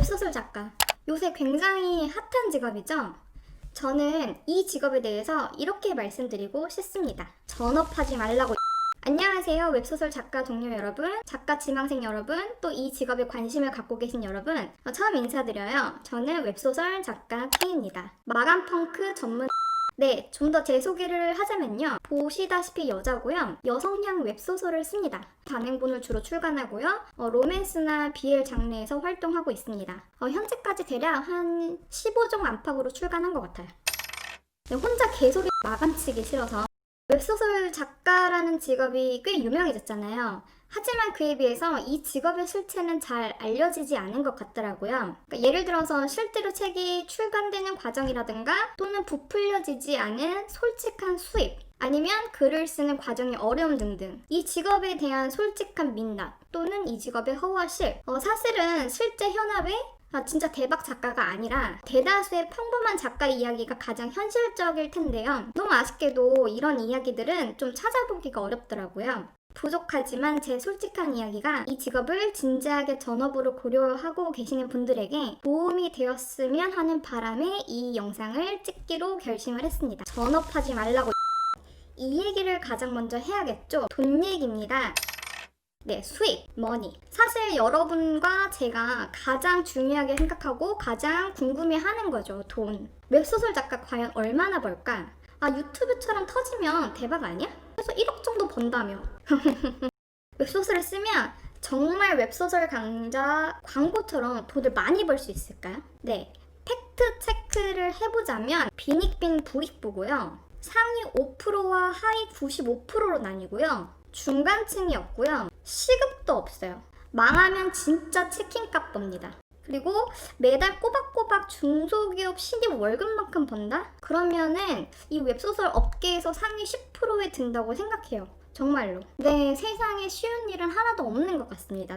웹소설 작가. 요새 굉장히 핫한 직업이죠? 저는 이 직업에 대해서 이렇게 말씀드리고 싶습니다. 전업하지 말라고. 안녕하세요, 웹소설 작가 동료 여러분, 작가 지망생 여러분, 또 이 직업에 관심을 갖고 계신 여러분, 처음 인사드려요. 저는 웹소설 작가 K입니다. 마감 펑크 전문. 네, 좀 더 제 소개를 하자면요. 보시다시피 여자고요. 여성향 웹소설을 씁니다. 단행본을 주로 출간하고요. 로맨스나 BL 장르에서 활동하고 있습니다. 현재까지 대략 한 15종 안팎으로 출간한 것 같아요. 네, 혼자 개소리 마감치기 싫어서. 웹소설 작가라는 직업이 꽤 유명해졌잖아요. 하지만 그에 비해서 이 직업의 실체는 잘 알려지지 않은 것 같더라고요. 그러니까 예를 들어서 실제로 책이 출간되는 과정이라든가 또는 부풀려지지 않은 솔직한 수입, 아니면 글을 쓰는 과정의 어려움 등등, 이 직업에 대한 솔직한 민낯 또는 이 직업의 허와실, 사실은 실제 현업에 진짜 대박 작가가 아니라 대다수의 평범한 작가 이야기가 가장 현실적일 텐데요. 너무 아쉽게도 이런 이야기들은 좀 찾아보기가 어렵더라고요. 부족하지만 제 솔직한 이야기가 이 직업을 진지하게 전업으로 고려하고 계시는 분들에게 도움이 되었으면 하는 바람에 이 영상을 찍기로 결심을 했습니다. 전업하지 말라고. 이 얘기를 가장 먼저 해야겠죠? 돈 얘기입니다. 네, 수익, 머니. 사실 여러분과 제가 가장 중요하게 생각하고 가장 궁금해하는 거죠, 돈. 웹소설 작가 과연 얼마나 벌까? 유튜브처럼 터지면 대박 아니야? 그래서 1억 정도 번다며. 웹소설을 쓰면 정말 웹소설 강좌 광고처럼 돈을 많이 벌 수 있을까요? 네, 팩트 체크를 해보자면 빈익빈 부익부고요. 상위 5%와 하위 95%로 나뉘고요. 중간층이 없고요. 시급도 없어요. 망하면 진짜 치킨값 법니다. 그리고 매달 꼬박꼬박 중소기업 신입 월급만큼 번다? 그러면은 이 웹소설 업계에서 상위 10%에 든다고 생각해요. 정말로. 네, 세상에 쉬운 일은 하나도 없는 것 같습니다.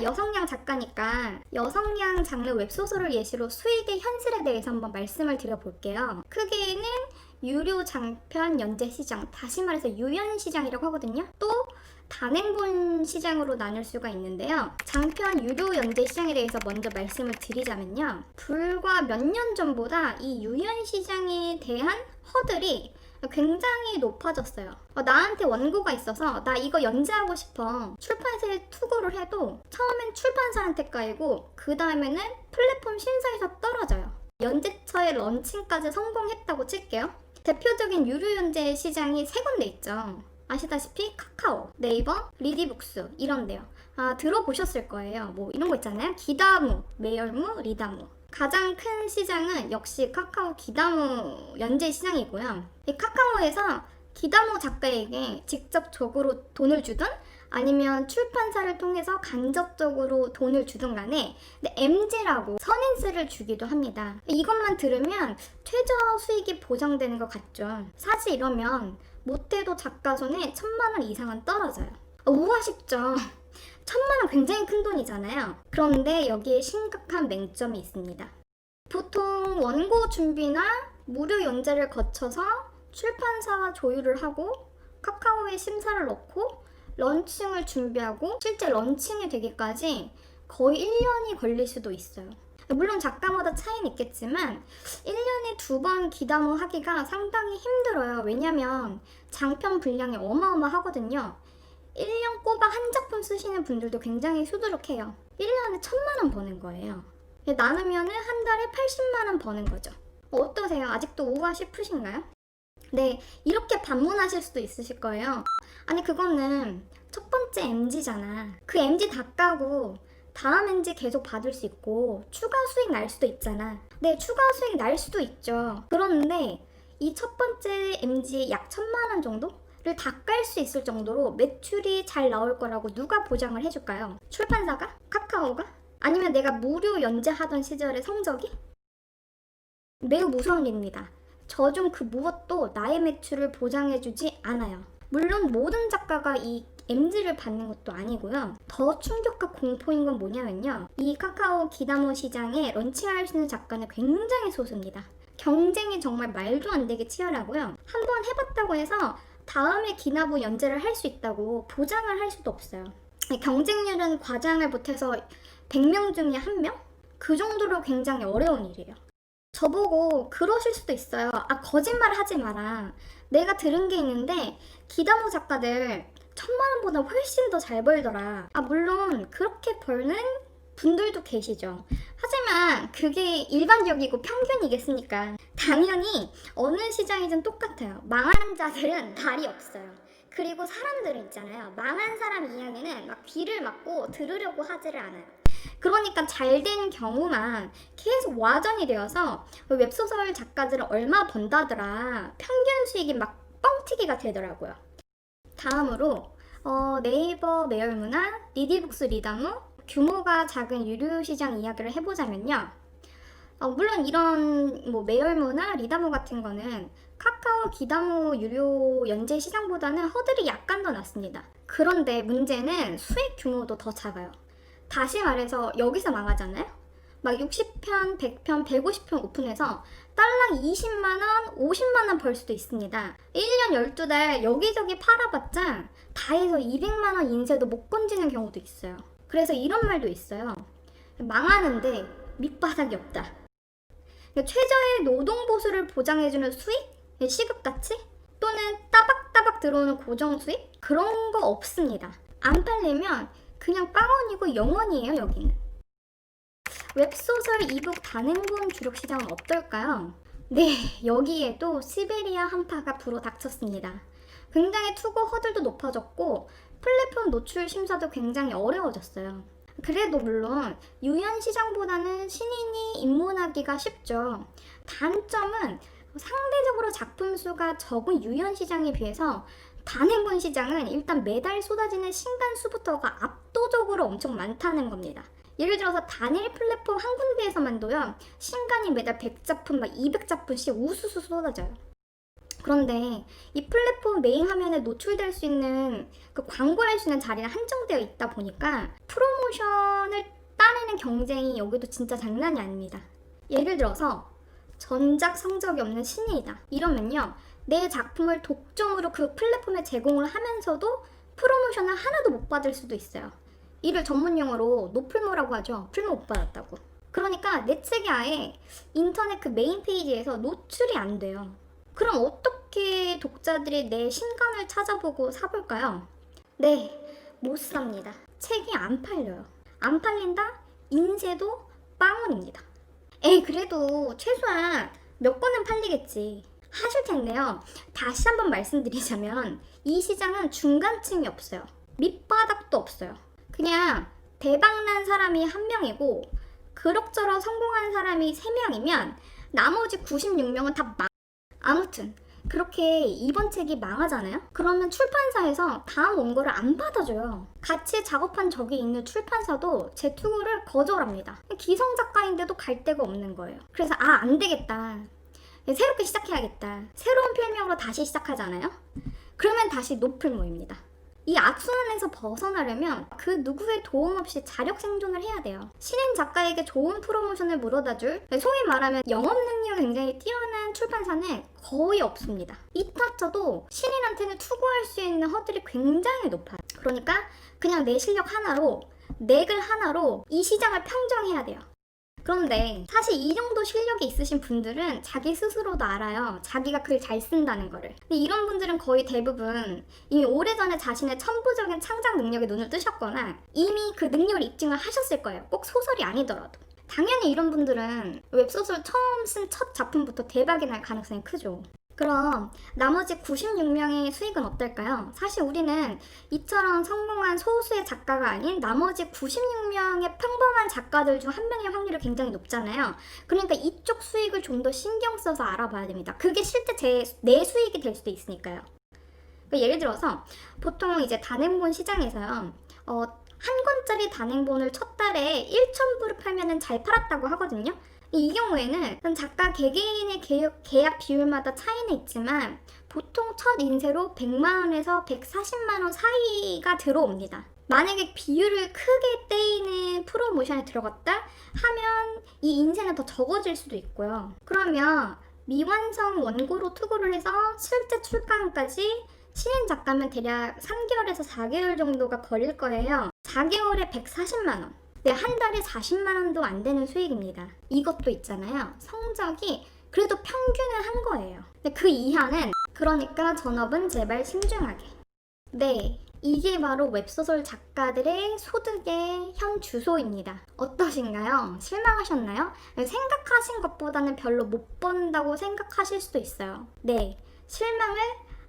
여성향 작가니까 여성향 장르 웹소설을 예시로 수익의 현실에 대해서 한번 말씀을 드려볼게요. 크게는 유료 장편 연재 시장, 다시 말해서 유연 시장이라고 하거든요. 또 단행본 시장으로 나눌 수가 있는데요. 장편 유료 연재 시장에 대해서 먼저 말씀을 드리자면요. 불과 몇 년 전보다 이 유연 시장에 대한 허들이 굉장히 높아졌어요. 나한테 원고가 있어서 나 이거 연재하고 싶어. 출판사에 투고를 해도 처음엔 출판사한테 까이고 그 다음에는 플랫폼 심사에서 떨어져요. 연재처의 런칭까지 성공했다고 칠게요. 대표적인 유료 연재 시장이 세 군데 있죠. 아시다시피 카카오, 네이버, 리디북스 이런데요. 들어보셨을 거예요. 뭐 이런 거 있잖아요. 기다무, 매열무, 리다무. 가장 큰 시장은 역시 카카오 기다무 연재 시장이고요. 이 카카오에서 기다무 작가에게 직접적으로 돈을 주든 아니면 출판사를 통해서 간접적으로 돈을 주든 간에 MG라고 선인세를 주기도 합니다. 이것만 들으면 최저 수익이 보장되는 것 같죠. 사실 이러면 못해도 작가 손에 1,000만 원 이상은 떨어져요. 우아쉽죠? 1,000만 원 굉장히 큰 돈이잖아요. 그런데 여기에 심각한 맹점이 있습니다. 보통 원고 준비나 무료 연재를 거쳐서 출판사와 조율을 하고 카카오에 심사를 넣고 런칭을 준비하고 실제 런칭이 되기까지 거의 1년이 걸릴 수도 있어요. 물론 작가마다 차이는 있겠지만 1년에 2번 기다모 하기가 상당히 힘들어요. 왜냐면 장편 분량이 어마어마하거든요. 1년 꼬박 한 작품 쓰시는 분들도 굉장히 수두룩해요. 1년에 1,000만 원 버는 거예요. 나누면 한 달에 80만 원 버는 거죠. 어떠세요? 아직도 우아 싶으신가요? 네, 이렇게 반문하실 수도 있으실 거예요. 아니 그거는 첫 번째 MG잖아. 그 MG 다 까고 다음 MG 계속 받을 수 있고 추가 수익 날 수도 있잖아. 네, 추가 수익 날 수도 있죠. 그런데 이 첫 번째 MG 약 1,000만 원 정도를 다 깔 수 있을 정도로 매출이 잘 나올 거라고 누가 보장을 해줄까요? 출판사가? 카카오가? 아니면 내가 무료 연재하던 시절의 성적이? 매우 무서운 일입니다. 저 중 그 무엇도 나의 매출을 보장해주지 않아요. 물론 모든 작가가 이 MG를 받는 것도 아니고요. 더 충격과 공포인 건 뭐냐면요. 이 카카오 기다모 시장에 런칭할 수 있는 작가는 굉장히 소수입니다. 경쟁이 정말 말도 안 되게 치열하고요. 한번 해봤다고 해서 다음에 기나보 연재를 할 수 있다고 보장을 할 수도 없어요. 경쟁률은 과장을 못해서 100명 중에 1명? 그 정도로 굉장히 어려운 일이에요. 저보고 그러실 수도 있어요. 아, 거짓말 하지 마라. 내가 들은 게 있는데 기다모 작가들 1,000만 원보다 훨씬 더 잘 벌더라. 아, 물론 그렇게 벌는 분들도 계시죠. 하지만 그게 일반적이고 평균이겠습니까? 당연히 어느 시장이든 똑같아요. 망하는 자들은 발이 없어요. 그리고 사람들은 있잖아요. 망한 사람 이야기는 막 귀를 막고 들으려고 하지를 않아요. 그러니까 잘 된 경우만 계속 와전이 되어서 웹소설 작가들은 얼마 번다더라. 평균 수익이 막 뻥튀기가 되더라고요. 다음으로 네이버 매열문화, 리디북스 리다무, 규모가 작은 유료시장 이야기를 해보자면요. 물론 이런 뭐 매열무나 리다무 같은 거는 카카오 기다무 유료 연재 시장보다는 허들이 약간 더 낮습니다. 그런데 문제는 수익 규모도 더 작아요. 다시 말해서 여기서 망하잖아요? 막 60편, 100편, 150편 오픈해서 딸랑 20만원, 50만원 벌 수도 있습니다. 1년 12달 여기저기 팔아봤자 다 해서 200만원 인쇄도 못 건지는 경우도 있어요. 그래서 이런 말도 있어요. 망하는데 밑바닥이 없다. 최저의 노동보수를 보장해주는 수익? 시급가치? 또는 따박따박 들어오는 고정 수익? 그런 거 없습니다. 안 팔리면 그냥 빵원이고 영원이에요, 여기는. 웹소설 이북 단행본 주력 시장은 어떨까요? 네, 여기에도 시베리아 한파가 불어닥쳤습니다. 굉장히 투고 허들도 높아졌고 플랫폼 노출 심사도 굉장히 어려워졌어요. 그래도 물론 유연 시장보다는 신인이 입문하기가 쉽죠. 단점은 상대적으로 작품 수가 적은 유연 시장에 비해서 단행본 시장은 일단 매달 쏟아지는 신간 수부터가 압도적으로 엄청 많다는 겁니다. 예를 들어서 단일 플랫폼 한 군데에서만도요, 신간이 매달 100작품, 막 200작품씩 우수수 쏟아져요. 그런데 이 플랫폼 메인 화면에 노출될 수 있는 그 광고할 수 있는 자리는 한정되어 있다 보니까 프로모션을 따내는 경쟁이 여기도 진짜 장난이 아닙니다. 예를 들어서 전작 성적이 없는 신인이다. 이러면요, 내 작품을 독점으로 그 플랫폼에 제공을 하면서도 프로모션을 하나도 못 받을 수도 있어요. 이를 전문 용어로 노플모라고 하죠. 풀모 못 받았다고. 그러니까 내 책이 아예 인터넷 그 메인 페이지에서 노출이 안 돼요. 그럼 어떻게 독자들이 내 신간을 찾아보고 사볼까요? 네, 못 삽니다. 책이 안 팔려요. 안 팔린다? 인쇄도 빵원입니다. 에이, 그래도 최소한 몇 권은 팔리겠지 하실 텐데요. 다시 한번 말씀드리자면 이 시장은 중간층이 없어요. 밑바닥도 없어요. 그냥 대박난 사람이 1명이고 그럭저럭 성공한 사람이 3명이면 나머지 96명은 다 아무튼 그렇게 이번 책이 망하잖아요? 그러면 출판사에서 다음 원고를 안 받아줘요. 같이 작업한 적이 있는 출판사도 제 투고를 거절합니다. 기성 작가인데도 갈 데가 없는 거예요. 그래서 안 되겠다. 새롭게 시작해야겠다. 새로운 필명으로 다시 시작하잖아요? 그러면 다시 노플모입니다. 이 악순환에서 벗어나려면 그 누구의 도움 없이 자력 생존을 해야 돼요. 신인 작가에게 좋은 프로모션을 물어다줄, 소위 말하면 영업 능력이 굉장히 뛰어난 출판사는 거의 없습니다. 이타쳐도 신인한테는 투고할 수 있는 허들이 굉장히 높아요. 그러니까 그냥 내 실력 하나로, 내 글 하나로 이 시장을 평정해야 돼요. 그런데 사실 이 정도 실력이 있으신 분들은 자기 스스로도 알아요. 자기가 글 잘 쓴다는 거를. 근데 이런 분들은 거의 대부분 이미 오래전에 자신의 천부적인 창작 능력에 눈을 뜨셨거나 이미 그 능력을 입증을 하셨을 거예요. 꼭 소설이 아니더라도. 당연히 이런 분들은 웹소설 처음 쓴 첫 작품부터 대박이 날 가능성이 크죠. 그럼 나머지 96명의 수익은 어떨까요? 사실 우리는 이처럼 성공한 소수의 작가가 아닌 나머지 96명의 평범한 작가들 중 한 명의 확률이 굉장히 높잖아요. 그러니까 이쪽 수익을 좀 더 신경 써서 알아봐야 됩니다. 그게 실제 내 수익이 될 수도 있으니까요. 그러니까 예를 들어서 보통 이제 단행본 시장에서요. 한 권짜리 단행본을 첫 달에 1,000부를 팔면은 잘 팔았다고 하거든요. 이 경우에는 작가 개개인의 계약 비율마다 차이는 있지만 보통 첫 인쇄로 100만원에서 140만원 사이가 들어옵니다. 만약에 비율을 크게 떼이는 프로모션에 들어갔다 하면 이 인쇄는 더 적어질 수도 있고요. 그러면 미완성 원고로 투고를 해서 실제 출간까지 신인 작가면 대략 3개월에서 4개월 정도가 걸릴 거예요. 4개월에 140만원. 네, 한 달에 40만 원도 안 되는 수익입니다. 이것도 있잖아요. 성적이 그래도 평균은 한 거예요. 근데 그 이하는, 그러니까 전업은 제발 신중하게. 네, 이게 바로 웹소설 작가들의 소득의 현 주소입니다. 어떠신가요? 실망하셨나요? 생각하신 것보다는 별로 못 번다고 생각하실 수도 있어요. 네, 실망을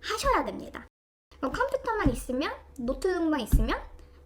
하셔야 됩니다. 컴퓨터만 있으면, 노트북만 있으면,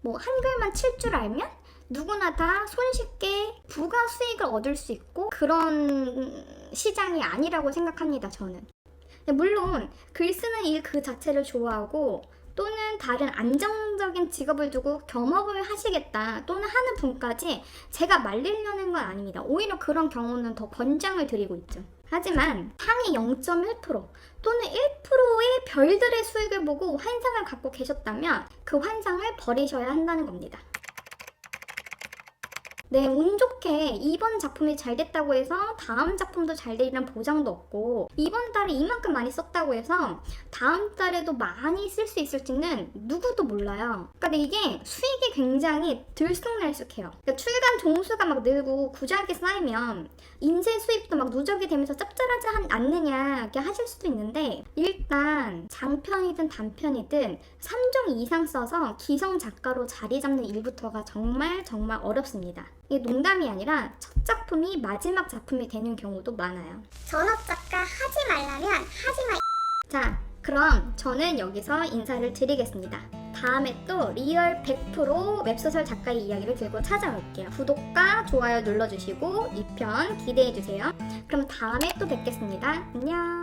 뭐 한글만 칠 줄 알면 누구나 다 손쉽게 부가 수익을 얻을 수 있고 그런 시장이 아니라고 생각합니다, 저는. 물론 글 쓰는 일 그 자체를 좋아하고 또는 다른 안정적인 직업을 두고 겸업을 하시겠다 또는 하는 분까지 제가 말리려는 건 아닙니다. 오히려 그런 경우는 더 권장을 드리고 있죠. 하지만 상위 0.1% 또는 1%의 별들의 수익을 보고 환상을 갖고 계셨다면 그 환상을 버리셔야 한다는 겁니다. 네, 운 좋게 이번 작품이 잘 됐다고 해서 다음 작품도 잘 되리란 보장도 없고 이번 달에 이만큼 많이 썼다고 해서 다음 달에도 많이 쓸 수 있을지는 누구도 몰라요. 그러니까 이게 수익이 굉장히 들쑥날쑥해요. 그러니까 출간 종수가 막 늘고 구작이 쌓이면 인쇄 수입도 막 누적이 되면서 짭짤하지 않느냐 이렇게 하실 수도 있는데 일단 장편이든 단편이든 3종 이상 써서 기성 작가로 자리 잡는 일부터가 정말 어렵습니다. 이게 농담이 아니라 첫 작품이 마지막 작품이 되는 경우도 많아요. 전업 작가 하지 말라면 하지 마. 자, 그럼 저는 여기서 인사를 드리겠습니다. 다음에 또 리얼 100% 웹소설 작가의 이야기를 들고 찾아올게요. 구독과 좋아요 눌러주시고 2편 기대해주세요. 그럼 다음에 또 뵙겠습니다. 안녕.